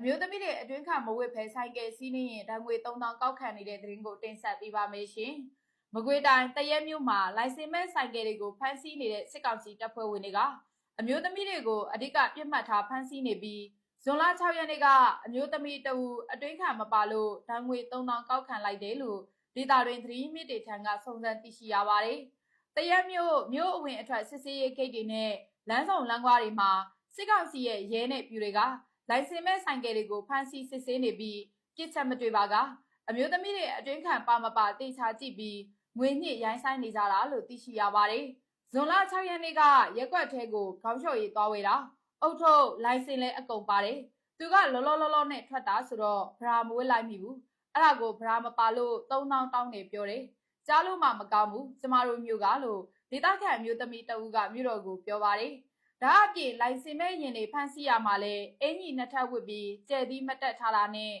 အမျိုးသမီးတွေအတွင်းခံမဝစ်ဖဲဆိုင်ကယ်စီးနေရင်ဓာတ်ငွေ3000ကောက်ခံနေတဲ့သတင်းကိုတင်ဆက်ပေးပါမယ်ရှင်။မကွေးတိုင်းတရက်မြို့မှာလိုင်စင်မဲ့ဆိုင်ကယ်တွေကိုဖမ်းဆီးနေတဲ့စစ်ကောင်စီတပ်ဖွဲ့ဝင်တွေကအမျိုးသမီးတွေကိုအဓိကပြစ်မှတ်ထားဖမ်းဆီးနေပြီးဇွန်လ6ရက်နေ့ကအမျိုးသမီးတဦးအတွင်းခံမပါလို့ဓာတ်ငွေ3000ကောက်ခံလိုက်တယ်လို့ဒေသတွင်သတင်းမြစ်တွေထံကစုံစမ်းသိရှိရပါတယ်။တရက်မြို့အဝင်အထွက်စစ်ဆေးရေးဂိတ်တွေနဲ့လမ်းဆောင်လမ်းကွာတွေမှာစစ်ကောင်စီရဲ့ရဲနဲ့ပြူတွေကလိုင်စင်မဲ့ဆိုင်ကယ်တွေကိုဖမ်းဆီးစစ်ဆေးနေပြီးပြစ်ချက်မတွေ့ပါကအမျိုးသမီးတွေအတွင်းခံပါမပါတေချာကြည့်ပြီးငွေညှစ်ရိုင်းဆိုင်နေကြတာလို့သိရှိရပါတယ်။ဇွန်လ6ရက်နေ့ကရက်ကွက်ထဲကိုခေါင်းလျှော်ရေးသွားဝေတာအုတ်ထုတ်လိုင်စင်လည်းအကုန်ပါတယ်။သူကလောနဲ့ထွက်တာဆိုတော့ဗရာမဝေးလိုက်မိဘူး။အဲ့ဒါကိုဗရာမပါလို့3000တောင်းနေပြောတယ်။ကြားလို့မှမကောင်းဘူးကျမတို့မျိုးကလို့ဒေသခံမျိုးသမီးတဦးကမြို့တော်ကိုပြောပါတယ်။ဒါအပြင်လိုင်စင်မဲ့ရင်တွေဖမ်းဆီးရမှာလဲအင်ကြီးနှစ်ထပ်ဝစ်ပြီးကျဲသီးမတက်ထားတာနဲ့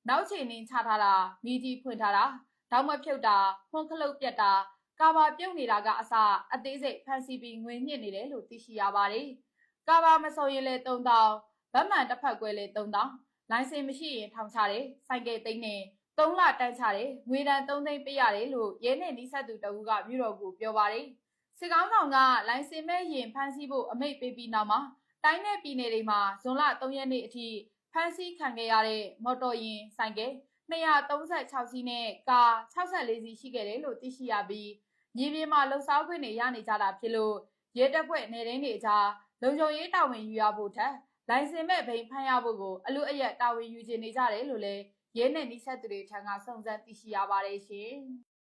နောက်ချိန်နှင်းချထားတာမိကြီးဖွင့်ထားတာတောက်မဖြုတ်တာဖွန်ခလုတ်ပြက်တာကာဘာပြုတ်နေတာကအစအသေးစိတ်ဖမ်းဆီးပြီးငွေညှစ်နေတယ်လို့သိရှိရပါတယ်။ကာဘာမစုံရင်လဲ3000ဗတ်မှန်တစ်ဖက်ကွဲလဲ3000လိုင်စင်မရှိရင်ထောင်ချတယ်ဆိုင်ကယ်သိန်းနဲ့3လတန်းချတယ်ငွေတန်း3သိန်းပေးရတယ်လို့ရဲနဲ့နီးစပ်သူတဦးကမြို့တော်ကိုပြောပါတယ်။စစ်ကောင်းဆောင်ကလိုင်စင်မဲ့ရင်ဖမ်းဆီးဖို့အမိန့်ပေးပြီးနောက်မှာတိုင်းနယ်ပြည်နယ်တွေမှာဇွန်လ3ရက်နေ့အထိဖမ်းဆီးခံခဲ့ရတဲ့မော်တော်ယာဉ်ဆိုင်ကယ်236စီးနဲ့ကား64စီးရှိခဲ့တယ်လို့သိရှိရပြီးမြေပြင်မှာလှုပ်ရှားခွင့်တွေရနေကြတာဖြစ်လို့ရဲတပ်ဖွဲ့နယ်ရင်းတွေကြားလုံခြုံရေးတာဝန်ယူရဖို့ထက်လိုင်စင်မဲ့ဘိန်းဖမ်းရဖို့ကိုအလို့အရက်တာဝန်ယူခြင်းနေကြတယ်လို့လည်းရဲနဲ့နီးစပ်သူတွေထံကစုံစမ်းသိရှိရပါတယ်ရှင်။